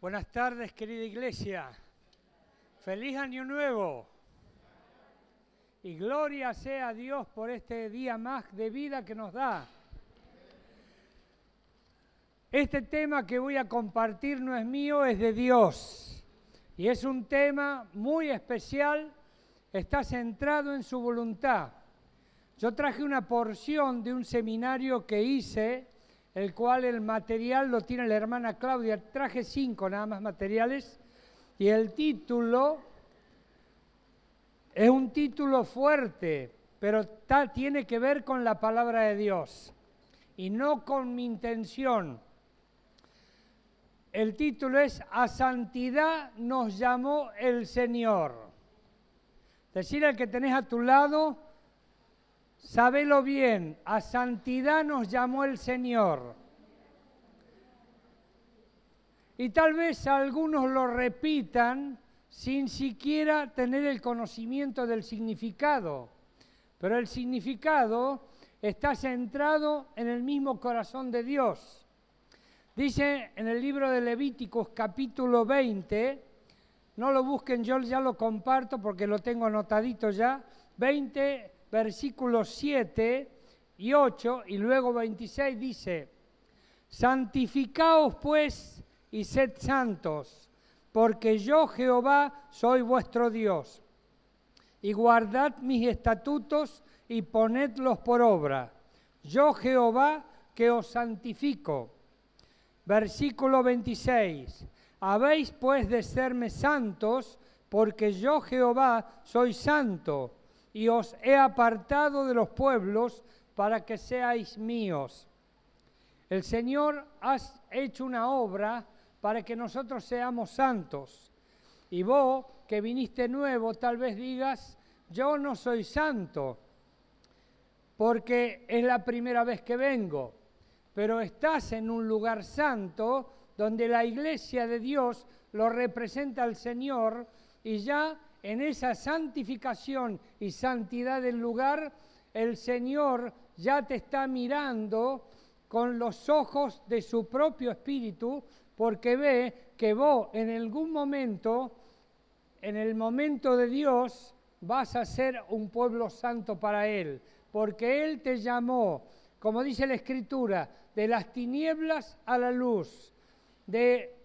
Buenas tardes, querida iglesia. Feliz año nuevo. Y gloria sea a Dios por este día más de vida que nos da. Este tema que voy a compartir no es mío, es de Dios. Y es un tema muy especial, está centrado en su voluntad. Yo traje una porción de un seminario que hice, el cual el material lo tiene la hermana Claudia. Traje 5 nada más materiales y el título es un título fuerte, pero tiene que ver con la palabra de Dios y no con mi intención. El título es "A santidad nos llamó el Señor". Decir al que tenés a tu lado, sabelo bien, a santidad nos llamó el Señor. Y tal vez algunos lo repitan sin siquiera tener el conocimiento del significado. Pero el significado está centrado en el mismo corazón de Dios. Dice en el libro de Levíticos capítulo 20, no lo busquen, yo ya lo comparto porque lo tengo anotadito ya, 20 versículos 7 y 8 y luego 26 dice: santificaos pues y sed santos, porque yo Jehová soy vuestro Dios, y guardad mis estatutos y ponedlos por obra. Yo Jehová que os santifico. Versículo 26. Habéis pues de serme santos, porque yo Jehová soy santo, y os he apartado de los pueblos para que seáis míos. El Señor ha hecho una obra para que nosotros seamos santos. Y vos, que viniste nuevo, tal vez digas: yo no soy santo, porque es la primera vez que vengo. Pero estás en un lugar santo, donde la iglesia de Dios lo representa al Señor, y ya en esa santificación y santidad del lugar, el Señor ya te está mirando con los ojos de su propio espíritu, porque ve que vos en algún momento, en el momento de Dios, vas a ser un pueblo santo para Él, porque Él te llamó, como dice la Escritura, de las tinieblas a la luz, de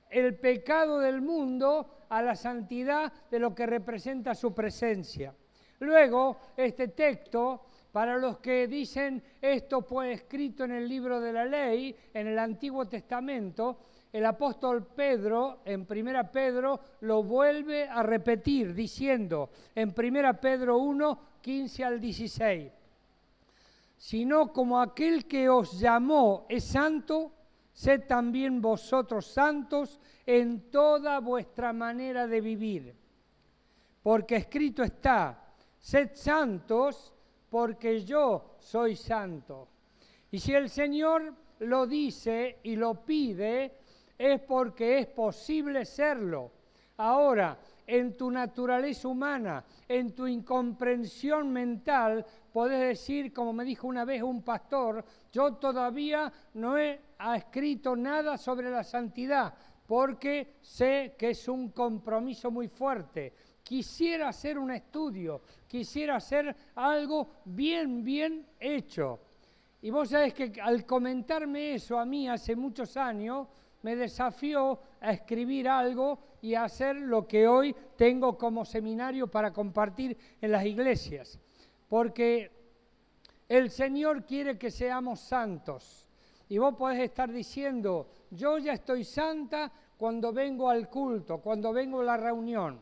el pecado del mundo a la santidad de lo que representa su presencia. Luego, este texto, para los que dicen esto fue escrito en el libro de la ley, en el Antiguo Testamento, el apóstol Pedro, en 1 Pedro, lo vuelve a repetir diciendo, en 1 Pedro 1, 15 al 16, sino como aquel que os llamó es santo, sed también vosotros santos en toda vuestra manera de vivir. Porque escrito está, sed santos, porque yo soy santo. Y si el Señor lo dice y lo pide, es porque es posible serlo. Ahora, en tu naturaleza humana, en tu incomprensión mental, podés decir, como me dijo una vez un pastor: yo todavía no he escrito nada sobre la santidad, porque sé que es un compromiso muy fuerte. Quisiera hacer un estudio, quisiera hacer algo bien hecho. Y vos sabés que al comentarme eso a mí hace muchos años, me desafió a escribir algo y a hacer lo que hoy tengo como seminario para compartir en las iglesias. Porque el Señor quiere que seamos santos. Y vos podés estar diciendo: yo ya estoy santa cuando vengo al culto, cuando vengo a la reunión.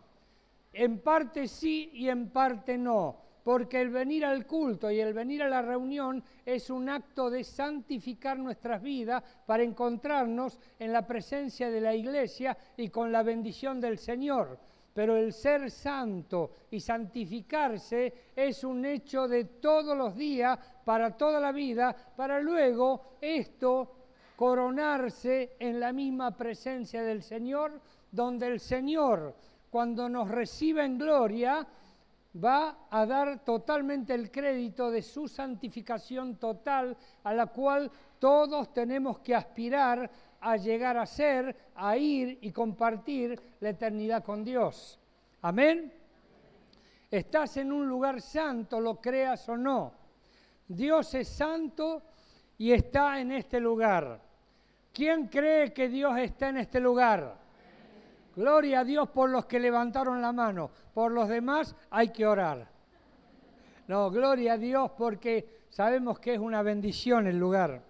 En parte sí y en parte no, porque el venir al culto y el venir a la reunión es un acto de santificar nuestras vidas para encontrarnos en la presencia de la iglesia y con la bendición del Señor. Pero el ser santo y santificarse es un hecho de todos los días, para toda la vida, para luego esto coronarse en la misma presencia del Señor, donde el Señor, cuando nos reciba en gloria, va a dar totalmente el crédito de su santificación total, a la cual todos tenemos que aspirar a llegar a ser, a ir y compartir la eternidad con Dios. Amén. Estás en un lugar santo, lo creas o no. Dios es santo y está en este lugar. ¿Quién cree que Dios está en este lugar? Gloria a Dios por los que levantaron la mano. Por los demás hay que orar. No, gloria a Dios porque sabemos que es una bendición el lugar.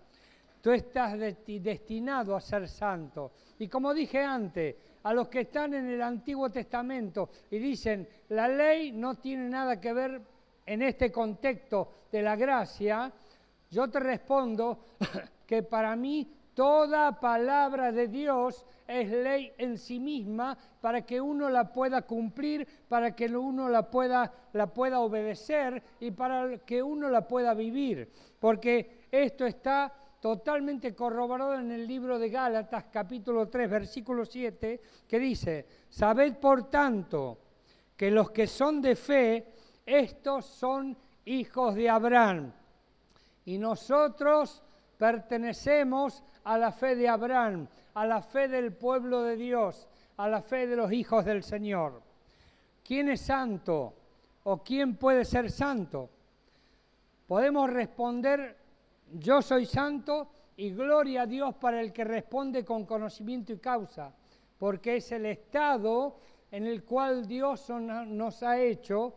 Tú estás destinado a ser santo. Y como dije antes, a los que están en el Antiguo Testamento y dicen, la ley no tiene nada que ver en este contexto de la gracia, yo te respondo que para mí toda palabra de Dios es ley en sí misma para que uno la pueda cumplir, para que uno la pueda obedecer y para que uno la pueda vivir. Porque esto está totalmente corroborado en el libro de Gálatas, capítulo 3, versículo 7, que dice, sabed por tanto que los que son de fe, estos son hijos de Abraham. Y nosotros pertenecemos a la fe de Abraham, a la fe del pueblo de Dios, a la fe de los hijos del Señor. ¿Quién es santo o quién puede ser santo? Podemos responder, yo soy santo y gloria a Dios para el que responde con conocimiento y causa, porque es el estado en el cual Dios nos ha hecho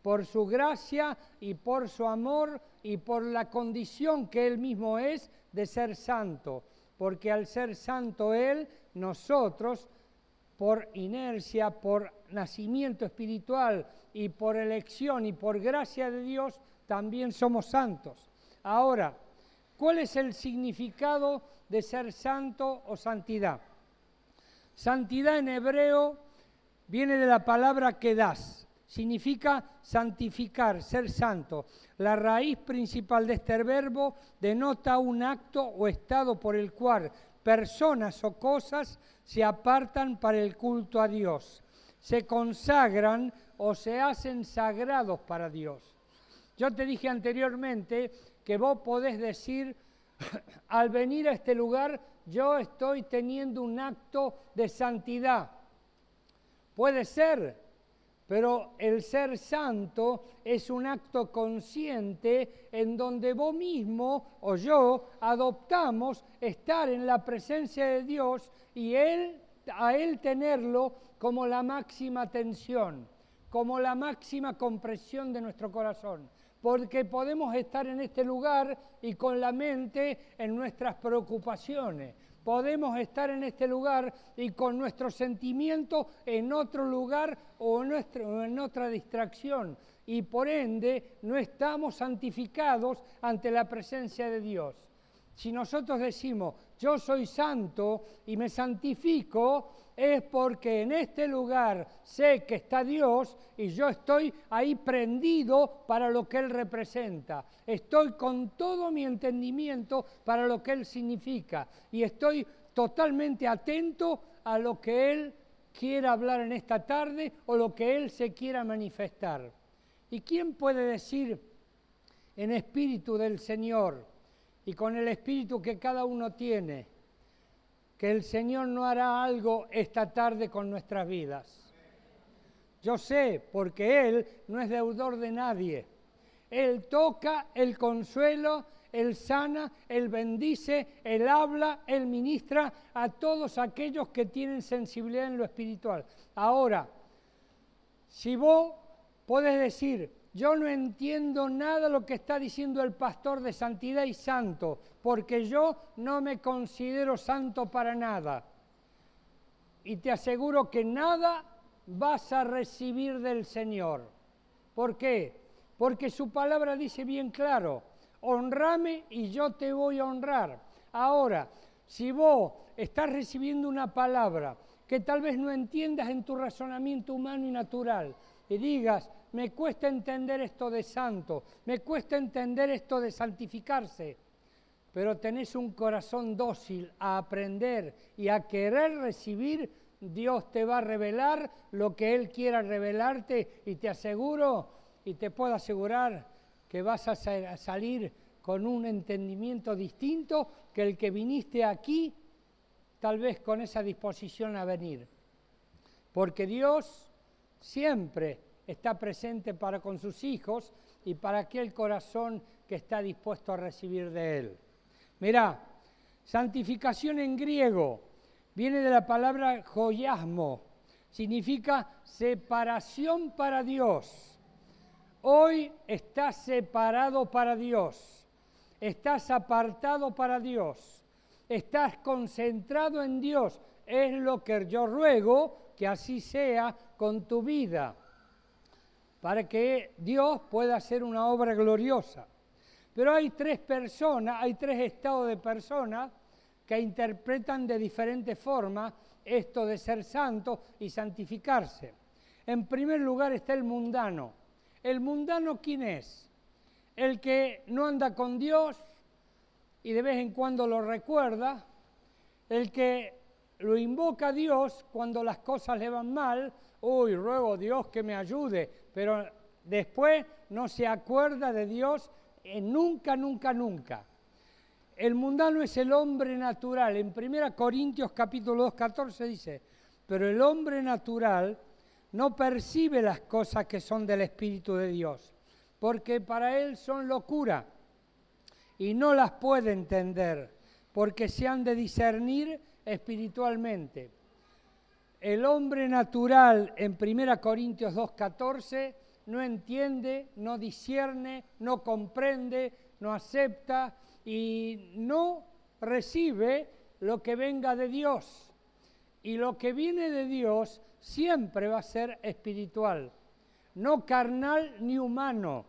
por su gracia y por su amor y por la condición que Él mismo es de ser santo, porque al ser santo Él, nosotros, por inercia, por nacimiento espiritual y por elección y por gracia de Dios, también somos santos. Ahora, ¿cuál es el significado de ser santo o santidad? Santidad en hebreo viene de la palabra kedas. Significa santificar, ser santo. La raíz principal de este verbo denota un acto o estado por el cual personas o cosas se apartan para el culto a Dios, se consagran o se hacen sagrados para Dios. Yo te dije anteriormente que vos podés decir, al venir a este lugar, yo estoy teniendo un acto de santidad. Puede ser. Pero el ser santo es un acto consciente en donde vos mismo o yo adoptamos estar en la presencia de Dios y a Él tenerlo como la máxima atención, como la máxima compresión de nuestro corazón. Porque podemos estar en este lugar y con la mente en nuestras preocupaciones. Podemos estar en este lugar y con nuestros sentimientos en otro lugar o en otra distracción. Y por ende no estamos santificados ante la presencia de Dios. Si nosotros decimos, yo soy santo y me santifico, es porque en este lugar sé que está Dios y yo estoy ahí prendido para lo que Él representa. Estoy con todo mi entendimiento para lo que Él significa y estoy totalmente atento a lo que Él quiera hablar en esta tarde o lo que Él se quiera manifestar. ¿Y quién puede decir en espíritu del Señor y con el espíritu que cada uno tiene, que el Señor no hará algo esta tarde con nuestras vidas? Yo sé, porque Él no es deudor de nadie. Él toca, Él consuela, Él sana, Él bendice, Él habla, Él ministra a todos aquellos que tienen sensibilidad en lo espiritual. Ahora, si vos podés decir, yo no entiendo nada de lo que está diciendo el pastor de santidad y santo, porque yo no me considero santo para nada. Y te aseguro que nada vas a recibir del Señor. ¿Por qué? Porque su palabra dice bien claro, honrame y yo te voy a honrar. Ahora, si vos estás recibiendo una palabra que tal vez no entiendas en tu razonamiento humano y natural, y digas, me cuesta entender esto de santo, me cuesta entender esto de santificarse, pero tenés un corazón dócil a aprender y a querer recibir, Dios te va a revelar lo que Él quiera revelarte y te aseguro y te puedo asegurar que vas a salir con un entendimiento distinto que el que viniste aquí tal vez con esa disposición a venir. Porque Dios siempre está presente para con sus hijos y para aquel corazón que está dispuesto a recibir de Él. Mirá, santificación en griego viene de la palabra joiasmo, significa separación para Dios. Hoy estás separado para Dios, estás apartado para Dios, estás concentrado en Dios. Es lo que yo ruego que así sea con tu vida, para que Dios pueda hacer una obra gloriosa. Pero hay tres estados de personas que interpretan de diferente forma esto de ser santo y santificarse. En primer lugar está el mundano. ¿El mundano quién es? El que no anda con Dios y de vez en cuando lo recuerda, el que lo invoca a Dios cuando las cosas le van mal. Uy, ruego a Dios que me ayude, pero después no se acuerda de Dios nunca, nunca, nunca. El mundano es el hombre natural. En 1 Corintios capítulo 2, 14 dice, pero el hombre natural no percibe las cosas que son del Espíritu de Dios, porque para él son locura y no las puede entender, porque se han de discernir espiritualmente. El hombre natural en 1 Corintios 2, 14 no entiende, no discierne, no comprende, no acepta y no recibe lo que venga de Dios. Y lo que viene de Dios siempre va a ser espiritual, no carnal ni humano,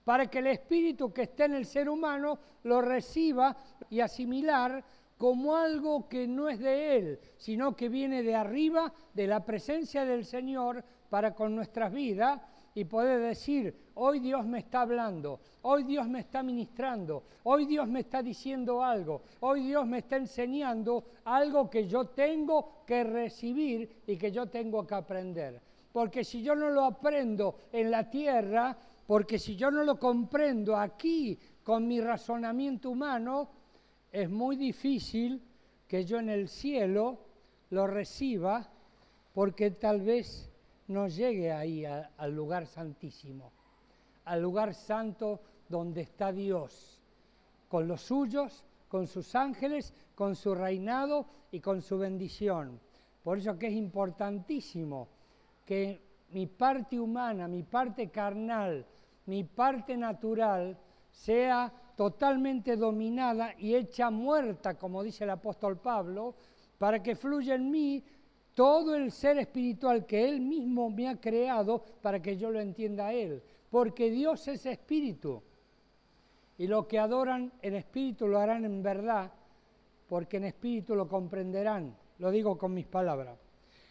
para que el espíritu que está en el ser humano lo reciba y asimilar como algo que no es de Él, sino que viene de arriba, de la presencia del Señor para con nuestras vidas, y poder decir, hoy Dios me está hablando, hoy Dios me está ministrando, hoy Dios me está diciendo algo, hoy Dios me está enseñando algo que yo tengo que recibir y que yo tengo que aprender. Porque si yo no lo aprendo en la tierra, porque si yo no lo comprendo aquí con mi razonamiento humano, es muy difícil que yo en el cielo lo reciba, porque tal vez no llegue ahí al lugar santísimo, al lugar santo donde está Dios, con los suyos, con sus ángeles, con su reinado y con su bendición. Por eso que es importantísimo que mi parte humana, mi parte carnal, mi parte natural sea totalmente dominada y hecha muerta, como dice el apóstol Pablo, para que fluya en mí todo el ser espiritual que Él mismo me ha creado para que yo lo entienda a Él. Porque Dios es espíritu. Y los que adoran en espíritu lo harán en verdad, porque en espíritu lo comprenderán. Lo digo con mis palabras.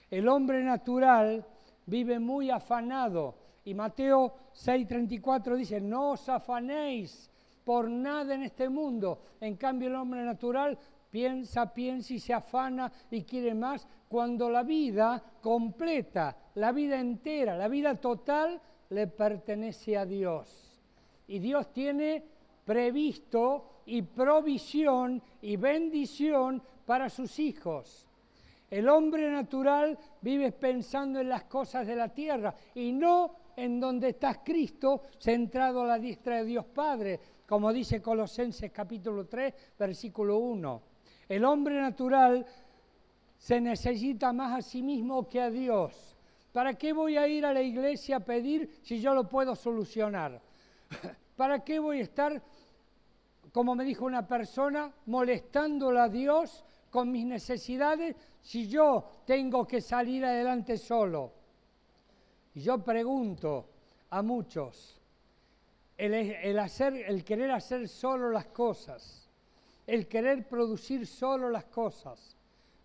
El hombre natural vive muy afanado. Y Mateo 6:34 dice, no os afanéis por nada en este mundo. En cambio el hombre natural piensa y se afana y quiere más, cuando la vida completa, la vida entera, la vida total le pertenece a Dios. Y Dios tiene previsto y provisión y bendición para sus hijos. El hombre natural vive pensando en las cosas de la tierra y no en donde está Cristo centrado a la diestra de Dios Padre, como dice Colosenses capítulo 3, versículo 1. El hombre natural se necesita más a sí mismo que a Dios. ¿Para qué voy a ir a la iglesia a pedir si yo lo puedo solucionar? ¿Para qué voy a estar, como me dijo una persona, molestándola a Dios con mis necesidades si yo tengo que salir adelante solo? Y yo pregunto a muchos, el querer hacer solo las cosas, el querer producir solo las cosas,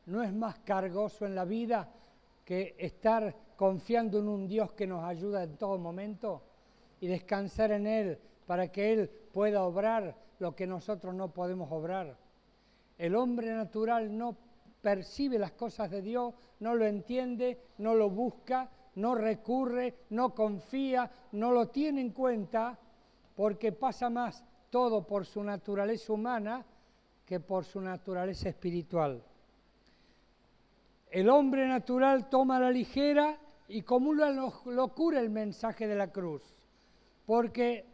¿no es más cargoso en la vida que estar confiando en un Dios que nos ayuda en todo momento y descansar en Él para que Él pueda obrar lo que nosotros no podemos obrar? El hombre natural no percibe las cosas de Dios, no lo entiende, no lo busca, no recurre, no confía, no lo tiene en cuenta, porque pasa más todo por su naturaleza humana que por su naturaleza espiritual. El hombre natural toma a la ligera y como una locura el mensaje de la cruz, porque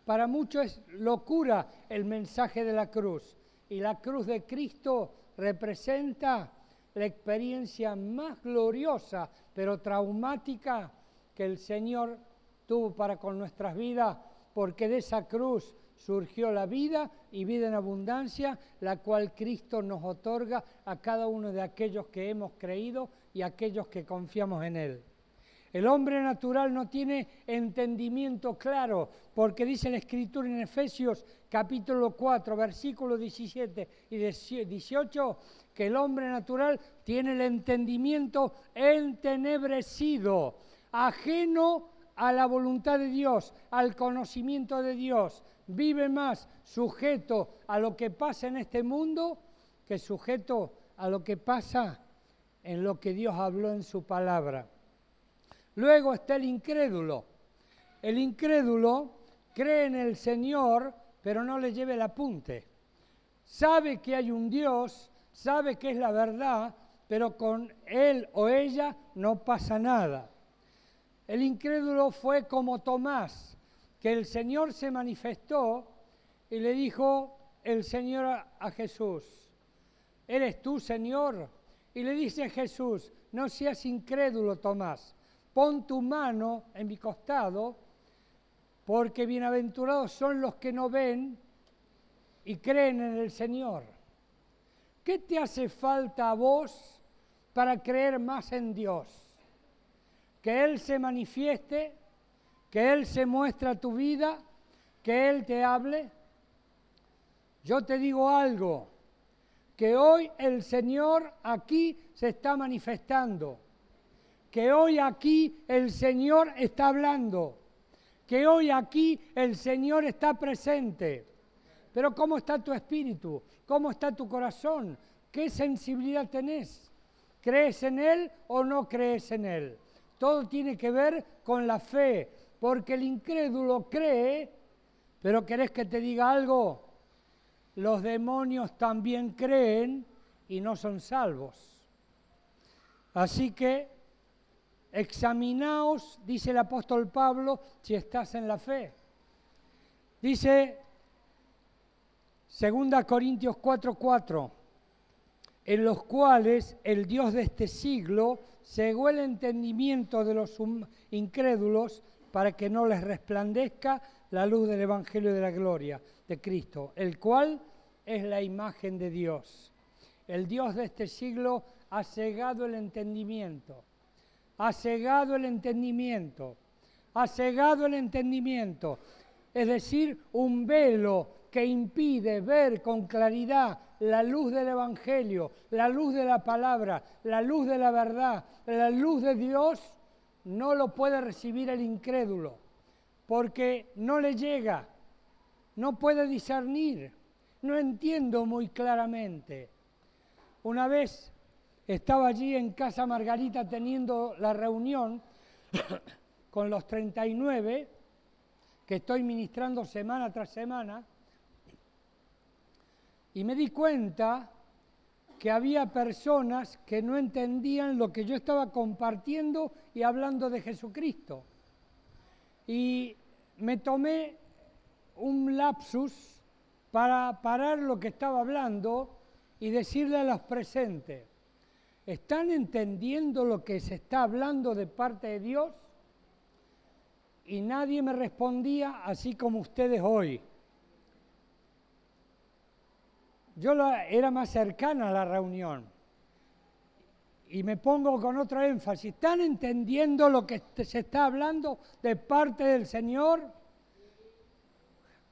para muchos es locura el mensaje de la cruz, y la cruz de Cristo representa la experiencia más gloriosa, pero traumática, que el Señor tuvo para con nuestras vidas, porque de esa cruz surgió la vida y vida en abundancia, la cual Cristo nos otorga a cada uno de aquellos que hemos creído y aquellos que confiamos en Él. El hombre natural no tiene entendimiento claro, porque dice la Escritura en Efesios capítulo 4, versículos 17 y 18, que el hombre natural tiene el entendimiento entenebrecido, ajeno a la voluntad de Dios, al conocimiento de Dios. Vive más sujeto a lo que pasa en este mundo que sujeto a lo que pasa en lo que Dios habló en su palabra. Luego está el incrédulo. El incrédulo cree en el Señor, pero no le lleva el apunte. Sabe que hay un Dios, sabe que es la verdad, pero con él o ella no pasa nada. El incrédulo fue como Tomás, que el Señor se manifestó y le dijo el Señor a Jesús: ¿eres tú, Señor? Y le dice Jesús: no seas incrédulo, Tomás, pon tu mano en mi costado, porque bienaventurados son los que no ven y creen en el Señor. ¿Qué te hace falta a vos para creer más en Dios? Que Él se manifieste, que Él se muestre a tu vida, que Él te hable. Yo te digo algo, que hoy el Señor aquí se está manifestando, que hoy aquí el Señor está hablando, que hoy aquí el Señor está presente. Pero ¿cómo está tu espíritu? ¿Cómo está tu corazón? ¿Qué sensibilidad tenés? ¿Crees en Él o no crees en Él? Todo tiene que ver con la fe, porque el incrédulo cree, pero ¿querés que te diga algo? Los demonios también creen y no son salvos. Así que examinaos, dice el apóstol Pablo, si estás en la fe. Dice 2 Corintios 4:4, en los cuales el Dios de este siglo cegó el entendimiento de los incrédulos para que no les resplandezca la luz del Evangelio de la gloria de Cristo, el cual es la imagen de Dios. El Dios de este siglo ha cegado el entendimiento, ha cegado el entendimiento, ha cegado el entendimiento, es decir, un velo que impide ver con claridad la luz del Evangelio, la luz de la palabra, la luz de la verdad, la luz de Dios, no lo puede recibir el incrédulo, porque no le llega, no puede discernir, no entiendo muy claramente. Una vez estaba allí en Casa Margarita teniendo la reunión con los 39, que estoy ministrando semana tras semana, y me di cuenta que había personas que no entendían lo que yo estaba compartiendo y hablando de Jesucristo. Y me tomé un lapsus para parar lo que estaba hablando y decirle a los presentes: ¿están entendiendo lo que se está hablando de parte de Dios? Y nadie me respondía, así como ustedes hoy. Yo era más cercana a la reunión y me pongo con otro énfasis. ¿Están entendiendo lo que se está hablando de parte del Señor?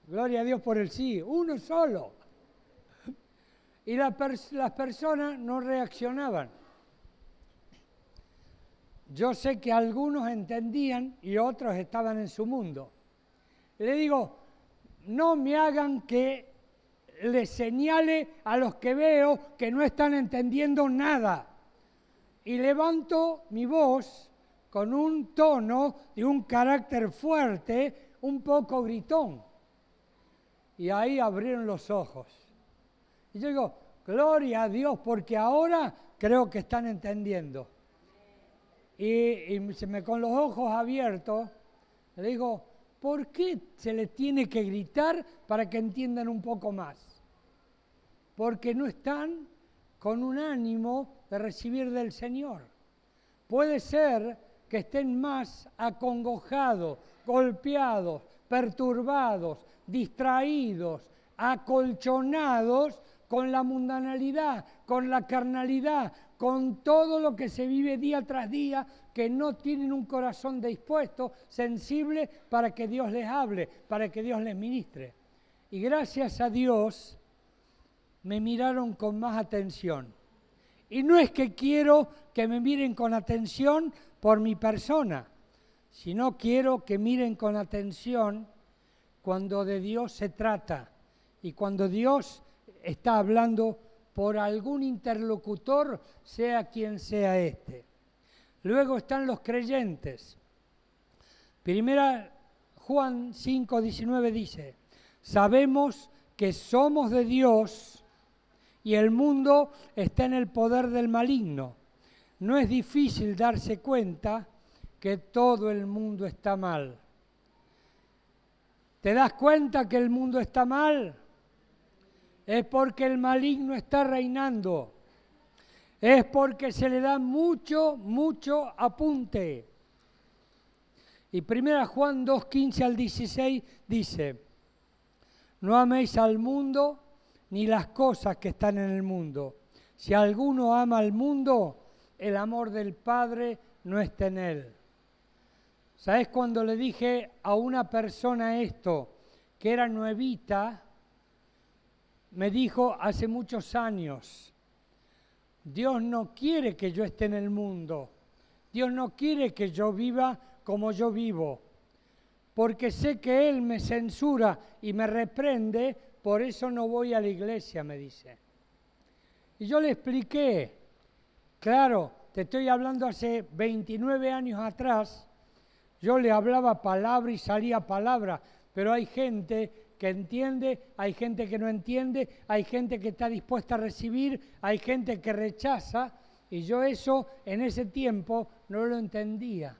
Gloria a Dios por el sí, uno solo. Y las personas no reaccionaban. Yo sé que algunos entendían y otros estaban en su mundo. Le digo, no me hagan que les señale a los que veo que no están entendiendo nada. Y levanto mi voz con un tono y un carácter fuerte, un poco gritón. Y ahí abrieron los ojos. Y yo digo, Gloria a Dios, porque ahora creo que están entendiendo. Y con los ojos abiertos, le digo, ¿por qué se les tiene que gritar para que entiendan un poco más? Porque no están con un ánimo de recibir del Señor. Puede ser que estén más acongojados, golpeados, perturbados, distraídos, acolchonados con la mundanalidad, con la carnalidad, con todo lo que se vive día tras día, que no tienen un corazón dispuesto, sensible, para que Dios les hable, para que Dios les ministre. Y gracias a Dios me miraron con más atención. Y no es que quiero que me miren con atención por mi persona, sino quiero que miren con atención cuando de Dios se trata y cuando Dios está hablando por algún interlocutor, sea quien sea este. Luego están los creyentes. Primera Juan 5:19 dice, sabemos que somos de Dios y el mundo está en el poder del maligno. No es difícil darse cuenta que todo el mundo está mal. ¿Te das cuenta que el mundo está mal? Es porque el maligno está reinando. Es porque se le da mucho apunte. Y 1 Juan 2:15 al 16 dice, no améis al mundo ni las cosas que están en el mundo. Si alguno ama al mundo, el amor del Padre no está en él. ¿Sabes cuando le dije a una persona esto, que era nuevita? Me dijo hace muchos años, Dios no quiere que yo esté en el mundo. Dios no quiere que yo viva como yo vivo. Porque sé que Él me censura y me reprende, por eso no voy a la iglesia, me dice. Y yo le expliqué, claro, te estoy hablando hace 29 años atrás, yo le hablaba palabra y salía palabra, pero hay gente que entiende, hay gente que no entiende, hay gente que está dispuesta a recibir, hay gente que rechaza, y yo eso en ese tiempo no lo entendía.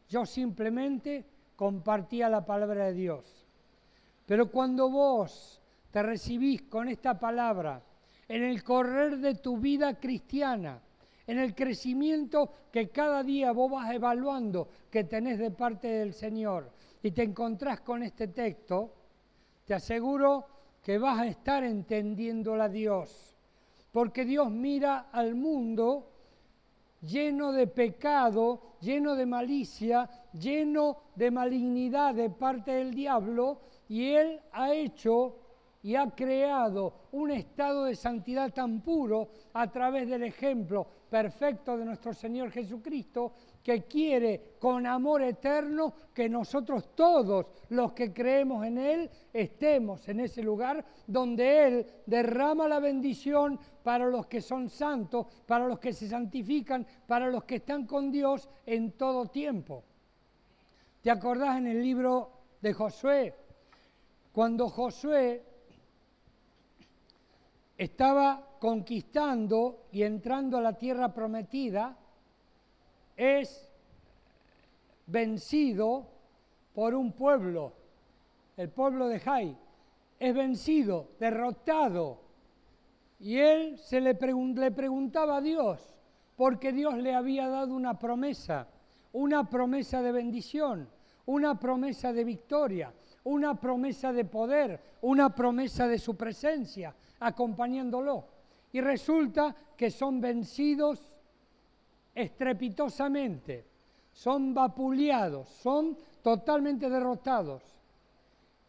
Yo simplemente compartía la palabra de Dios. Pero cuando vos te recibís con esta palabra, en el correr de tu vida cristiana, en el crecimiento que cada día vos vas evaluando que tenés de parte del Señor, y te encontrás con este texto, te aseguro que vas a estar entendiéndola a Dios, porque Dios mira al mundo lleno de pecado, lleno de malicia, lleno de malignidad de parte del diablo, y Él ha hecho y ha creado un estado de santidad tan puro a través del ejemplo perfecto de nuestro Señor Jesucristo, que quiere con amor eterno que nosotros todos los que creemos en Él estemos en ese lugar donde Él derrama la bendición para los que son santos, para los que se santifican, para los que están con Dios en todo tiempo. ¿Te acordás en el libro de Josué? Cuando Josué estaba conquistando y entrando a la tierra prometida, es vencido por un pueblo, el pueblo de Jai. Es vencido, derrotado. Y él le preguntaba a Dios, porque Dios le había dado una promesa de bendición, una promesa de victoria, una promesa de poder, una promesa de su presencia, acompañándolo. Y resulta que son vencidos estrepitosamente, son vapuleados, son totalmente derrotados.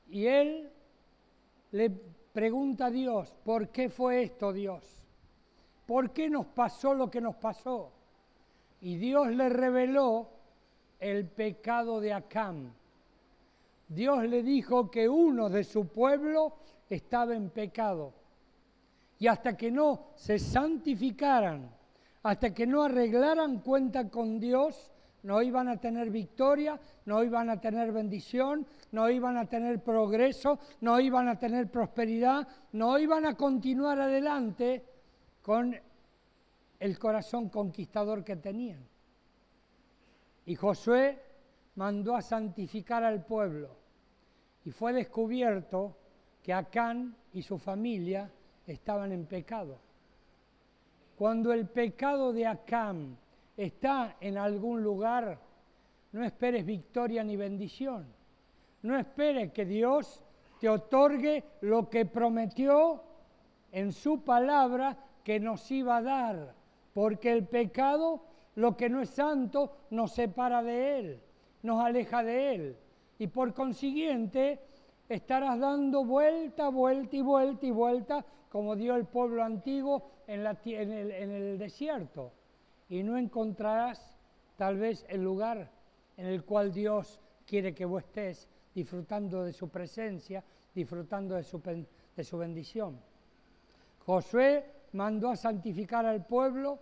Y él le pregunta a Dios, ¿por qué fue esto, Dios? ¿Por qué nos pasó lo que nos pasó? Y Dios le reveló el pecado de Acán. Dios le dijo que uno de su pueblo estaba en pecado. Y hasta que no se santificaran, hasta que no arreglaran cuenta con Dios, no iban a tener victoria, no iban a tener bendición, no iban a tener progreso, no iban a tener prosperidad, no iban a continuar adelante con el corazón conquistador que tenían. Y Josué mandó a santificar al pueblo y fue descubierto que Acán y su familia estaban en pecado. Cuando el pecado de Acán está en algún lugar, no esperes victoria ni bendición. No esperes que Dios te otorgue lo que prometió en su palabra que nos iba a dar, porque el pecado, lo que no es santo, nos separa de Él, nos aleja de Él, y por consiguiente estarás dando vuelta, vuelta y vuelta y vuelta, como dio el pueblo antiguo en el desierto, y no encontrarás tal vez el lugar en el cual Dios quiere que vos estés, disfrutando de su presencia, disfrutando de su bendición. Josué mandó a santificar al pueblo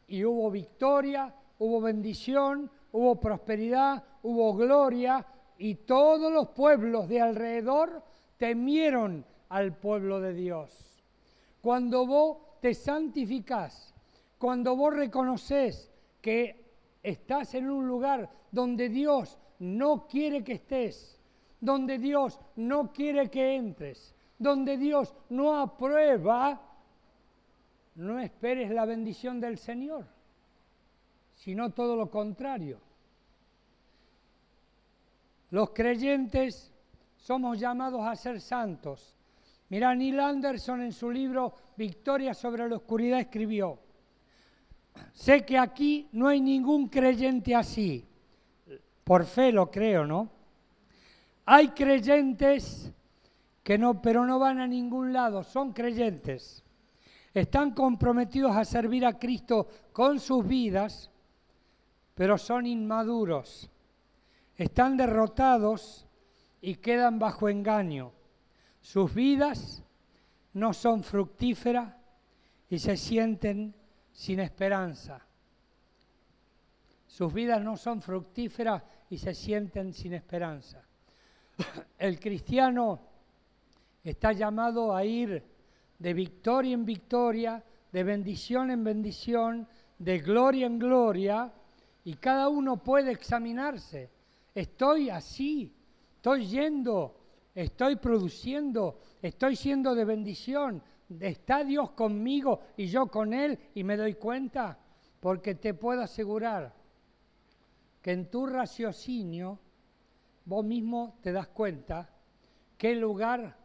y hubo victoria, hubo bendición, hubo prosperidad, hubo gloria, y todos los pueblos de alrededor temieron al pueblo de Dios. Cuando vos te santificás, cuando vos reconoces que estás en un lugar donde Dios no quiere que estés, donde Dios no quiere que entres, donde Dios no aprueba, no esperes la bendición del Señor, sino todo lo contrario. Los creyentes somos llamados a ser santos. Mirá, Neil Anderson en su libro Victoria sobre la oscuridad escribió: sé que aquí no hay ningún creyente así. Por fe lo creo, ¿no? Hay creyentes que no, pero no van a ningún lado, son creyentes. Están comprometidos a servir a Cristo con sus vidas, pero son inmaduros. Están derrotados y quedan bajo engaño. Sus vidas no son fructíferas y se sienten sin esperanza. Sus vidas no son fructíferas y se sienten sin esperanza. El cristiano está llamado a ir de victoria en victoria, de bendición en bendición, de gloria en gloria, y cada uno puede examinarse. Estoy así, estoy yendo, estoy produciendo, estoy siendo de bendición, está Dios conmigo y yo con Él, y me doy cuenta, porque te puedo asegurar que en tu raciocinio vos mismo te das cuenta qué lugar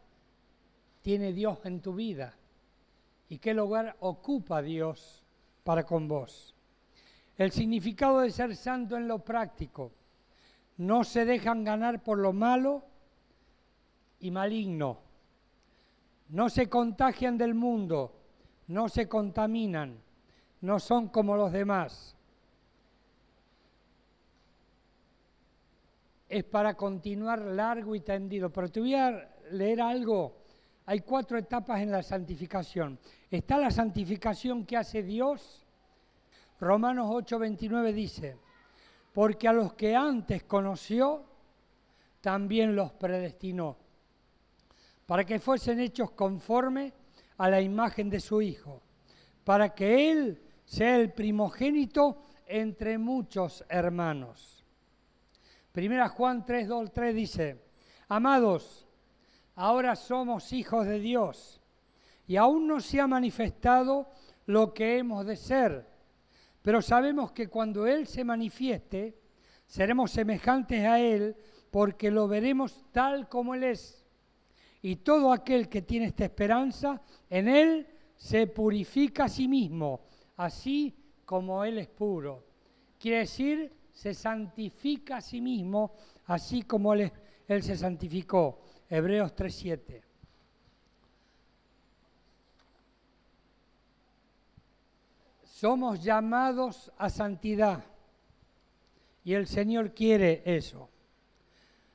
tiene Dios en tu vida y qué lugar ocupa Dios para con vos. El significado de ser santo en lo práctico: no se dejan ganar por lo malo y maligno, no se contagian del mundo, no se contaminan, no son como los demás. Es para continuar largo y tendido, pero te voy a leer algo. Hay 4 etapas en la santificación. Está la santificación que hace Dios. Romanos 8:29 dice: porque a los que antes conoció, también los predestinó, para que fuesen hechos conforme a la imagen de su Hijo, para que Él sea el primogénito entre muchos hermanos. Primera Juan 3:2-3 dice: amados, ahora somos hijos de Dios, y aún no se ha manifestado lo que hemos de ser, pero sabemos que cuando Él se manifieste, seremos semejantes a Él, porque lo veremos tal como Él es. Y todo aquel que tiene esta esperanza en Él se purifica a sí mismo, así como Él es puro. Quiere decir, se santifica a sí mismo, así como Él se santificó. Hebreos 3:7. Somos llamados a santidad y el Señor quiere eso.